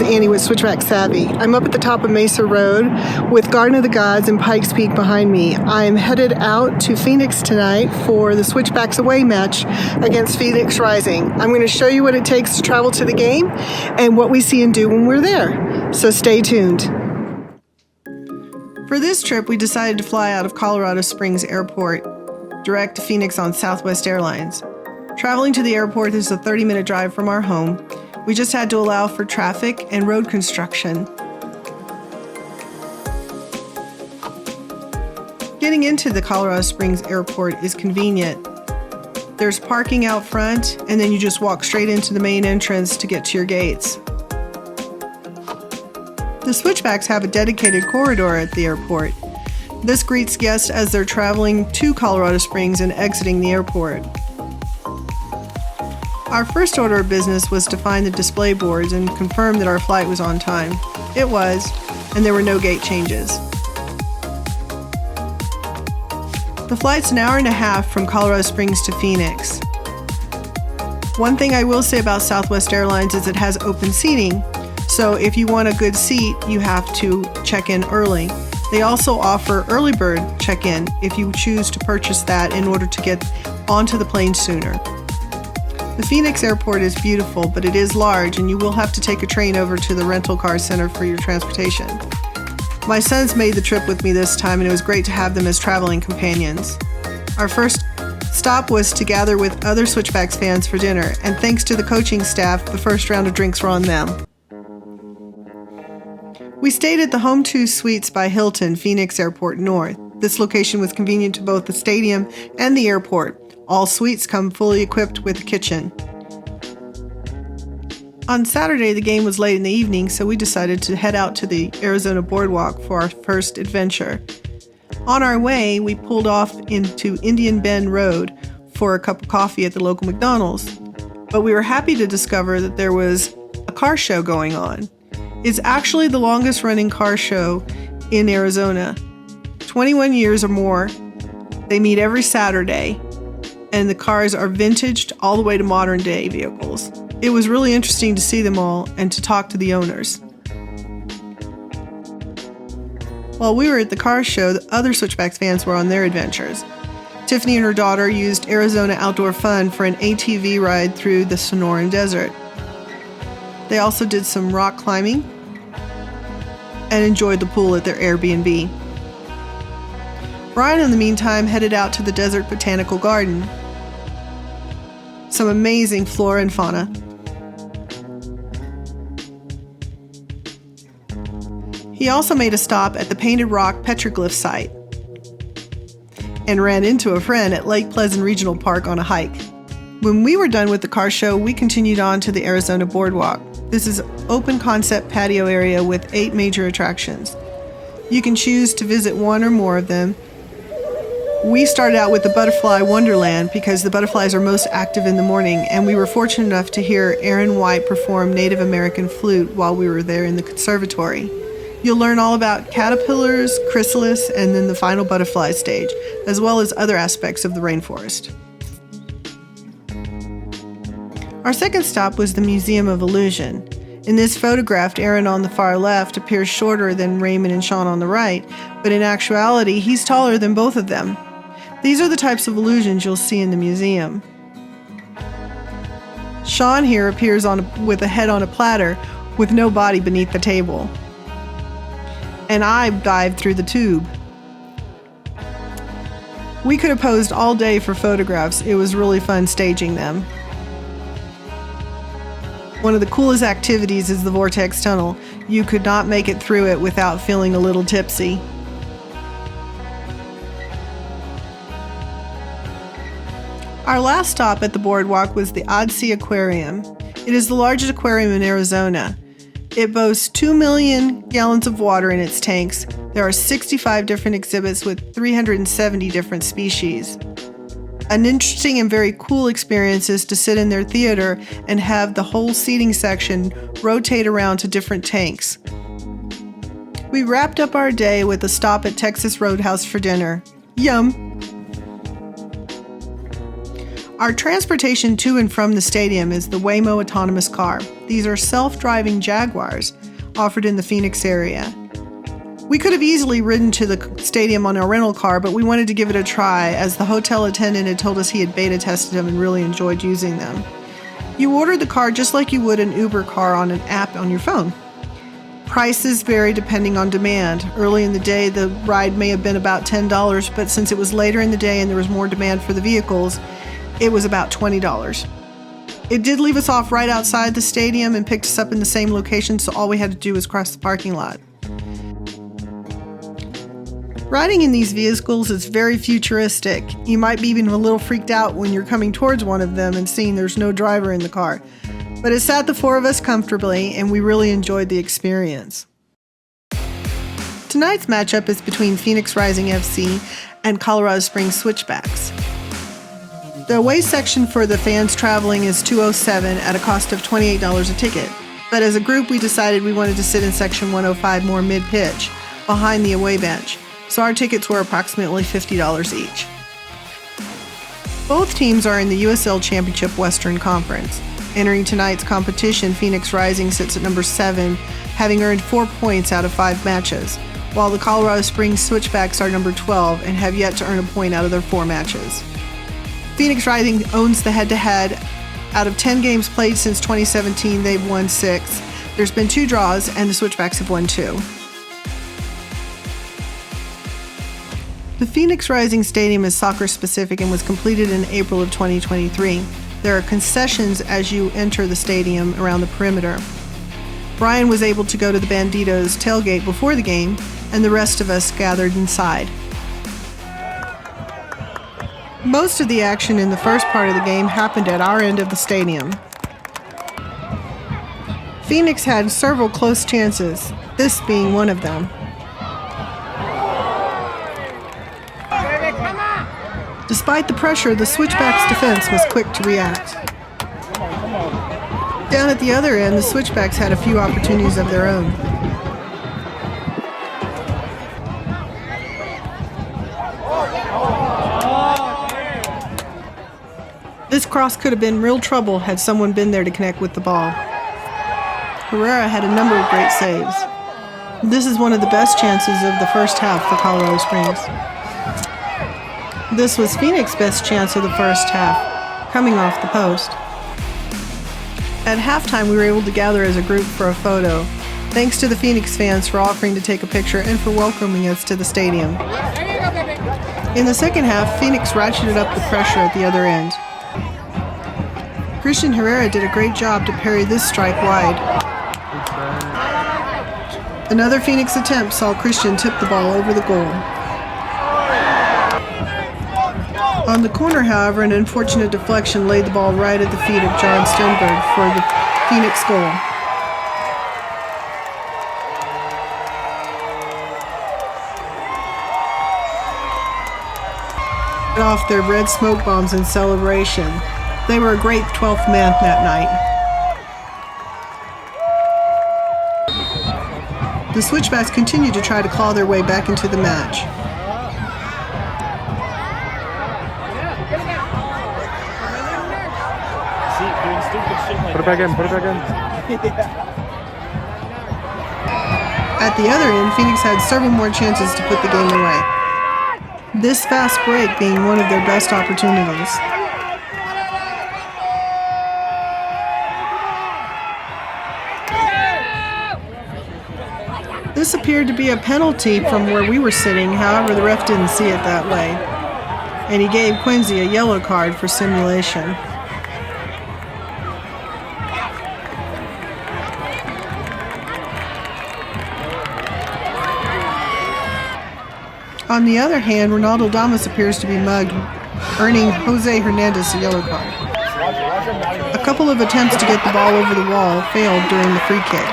is Annie with Switchbacks Savvy. I'm up at the top of Mesa Road with Garden of the Gods and Pikes Peak behind me. I'm headed out to Phoenix tonight for the Switchbacks away match against Phoenix Rising. I'm going to show you what it takes to travel to the game and what we see and do when we're there. So stay tuned. For this trip, we decided to fly out of Colorado Springs Airport direct to Phoenix on Southwest Airlines. Traveling to the airport is a 30-minute drive from our home. We just had to allow for traffic and road construction. Getting into the Colorado Springs Airport is convenient. There's parking out front, and then you just walk straight into the main entrance to get to your gates. The Switchbacks have a dedicated corridor at the airport. This greets guests as they're traveling to Colorado Springs and exiting the airport. Our first order of business was to find the display boards and confirm that our flight was on time. It was, and there were no gate changes. The flight's an hour and a half from Colorado Springs to Phoenix. One thing I will say about Southwest Airlines is it has open seating, so if you want a good seat, you have to check in early. They also offer early bird check-in if you choose to purchase that in order to get onto the plane sooner. The Phoenix airport is beautiful, but it is large, and you will have to take a train over to the rental car center for your transportation. My sons made the trip with me this time, and it was great to have them as traveling companions. Our first stop was to gather with other Switchbacks fans for dinner, and thanks to the coaching staff, the first round of drinks were on them. We stayed at the Home 2 Suites by Hilton, Phoenix Airport North. This location was convenient to both the stadium and the airport. All suites come fully equipped with a kitchen. On Saturday, the game was late in the evening, so we decided to head out to the Arizona Boardwalk for our first adventure. On our way, we pulled off into Indian Bend Road for a cup of coffee at the local McDonald's. But we were happy to discover that there was a car show going on. It's actually the longest running car show in Arizona. 21 years or more. They meet every Saturday, and the cars are vintaged all the way to modern day vehicles. It was really interesting to see them all and to talk to the owners. While we were at the car show, the other Switchbacks fans were on their adventures. Tiffany and her daughter used Arizona Outdoor Fun for an ATV ride through the Sonoran Desert. They also did some rock climbing and enjoyed the pool at their Airbnb. Brian, in the meantime, headed out to the Desert Botanical Garden. Some amazing flora and fauna. He also made a stop at the Painted Rock Petroglyph site and ran into a friend at Lake Pleasant Regional Park on a hike. When we were done with the car show, we continued on to the Arizona Boardwalk. This is an open concept patio area with 8 major attractions. You can choose to visit one or more of them. We started out with the Butterfly Wonderland because the butterflies are most active in the morning, and we were fortunate enough to hear Aaron White perform Native American flute while we were there in the conservatory. You'll learn all about caterpillars, chrysalis, and then the final butterfly stage, as well as other aspects of the rainforest. Our second stop was the Museum of Illusion. In this photograph, Aaron on the far left appears shorter than Raymond and Sean on the right, but in actuality, he's taller than both of them. These are the types of illusions you'll see in the museum. Sean here appears with a head on a platter with no body beneath the table. And I dived through the tube. We could have posed all day for photographs. It was really fun staging them. One of the coolest activities is the Vortex Tunnel. You could not make it through it without feeling a little tipsy. Our last stop at the boardwalk was the Odyssey Aquarium. It is the largest aquarium in Arizona. It boasts 2 million gallons of water in its tanks. There are 65 different exhibits with 370 different species. An interesting and very cool experience is to sit in their theater and have the whole seating section rotate around to different tanks. We wrapped up our day with a stop at Texas Roadhouse for dinner. Yum! Our transportation to and from the stadium is the Waymo autonomous car. These are self-driving Jaguars offered in the Phoenix area. We could have easily ridden to the stadium on our rental car, but we wanted to give it a try as the hotel attendant had told us he had beta tested them and really enjoyed using them. You order the car just like you would an Uber car on an app on your phone. Prices vary depending on demand. Early in the day, the ride may have been about $10, but since it was later in the day and there was more demand for the vehicles, it was about $20. It did leave us off right outside the stadium and picked us up in the same location, so all we had to do was cross the parking lot. Riding in these vehicles is very futuristic. You might be even a little freaked out when you're coming towards one of them and seeing there's no driver in the car. But it sat the four of us comfortably, and we really enjoyed the experience. Tonight's matchup is between Phoenix Rising FC and Colorado Springs Switchbacks. The away section for the fans traveling is $207 at a cost of $28 a ticket. But as a group, we decided we wanted to sit in section 105 more mid-pitch, behind the away bench. So our tickets were approximately $50 each. Both teams are in the USL Championship Western Conference. Entering tonight's competition, Phoenix Rising sits at number 7, having earned 4 points out of 5 matches, while the Colorado Springs Switchbacks are number 12 and have yet to earn a point out of their 4 matches. Phoenix Rising owns the head-to-head. Out of 10 games played since 2017, they've won 6. There's been 2 draws, and the Switchbacks have won 2. The Phoenix Rising Stadium is soccer-specific and was completed in April of 2023. There are concessions as you enter the stadium around the perimeter. Brian was able to go to the Banditos tailgate before the game, and the rest of us gathered inside. Most of the action in the first part of the game happened at our end of the stadium. Phoenix had several close chances, this being one of them. Despite the pressure, the Switchbacks' defense was quick to react. Down at the other end, the Switchbacks had a few opportunities of their own. This cross could have been real trouble had someone been there to connect with the ball. Herrera had a number of great saves. This is one of the best chances of the first half for Colorado Springs. This was Phoenix's best chance of the first half, coming off the post. At halftime, we were able to gather as a group for a photo. Thanks to the Phoenix fans for offering to take a picture and for welcoming us to the stadium. In the second half, Phoenix ratcheted up the pressure at the other end. Christian Herrera did a great job to parry this strike wide. Another Phoenix attempt saw Christian tip the ball over the goal. On the corner, however, an unfortunate deflection laid the ball right at the feet of John Stenberg for the Phoenix goal. Set off their red smoke bombs in celebration. They were a great 12th man that night. The Switchbacks continued to try to claw their way back into the match. Put it back in, put it back in. At the other end, Phoenix had several more chances to put the game away. This fast break being one of their best opportunities. This appeared to be a penalty from where we were sitting, however the ref didn't see it that way. And he gave Quincy a yellow card for simulation. On the other hand, Ronaldo Damas appears to be mugged, earning Jose Hernandez a yellow card. A couple of attempts to get the ball over the wall failed during the free kick.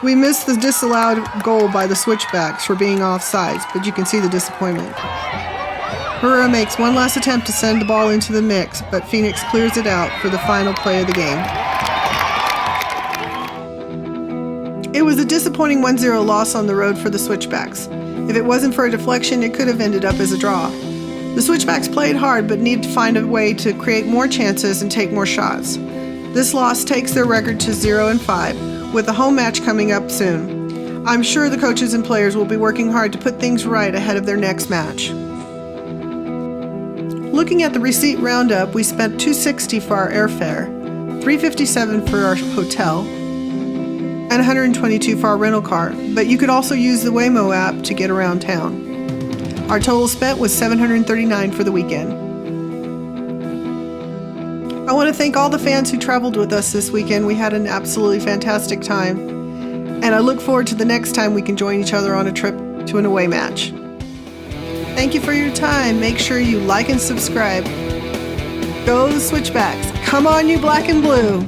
We missed the disallowed goal by the Switchbacks for being offsides, but you can see the disappointment. Herrera makes one last attempt to send the ball into the mix, but Phoenix clears it out for the final play of the game. It was a disappointing 1-0 loss on the road for the Switchbacks. If it wasn't for a deflection, it could have ended up as a draw. The Switchbacks played hard but need to find a way to create more chances and take more shots. This loss takes their record to 0-5, with a home match coming up soon. I'm sure the coaches and players will be working hard to put things right ahead of their next match. Looking at the receipt roundup, we spent $260 for our airfare, $357 for our hotel, and $122 for our rental car, but you could also use the Waymo app to get around town. Our total spent was $739 for the weekend. I want to thank all the fans who traveled with us this weekend. We had an absolutely fantastic time, and I look forward to the next time we can join each other on a trip to an away match. Thank you for your time. Make sure you like and subscribe. Go Switchbacks. Come on, you black and blue.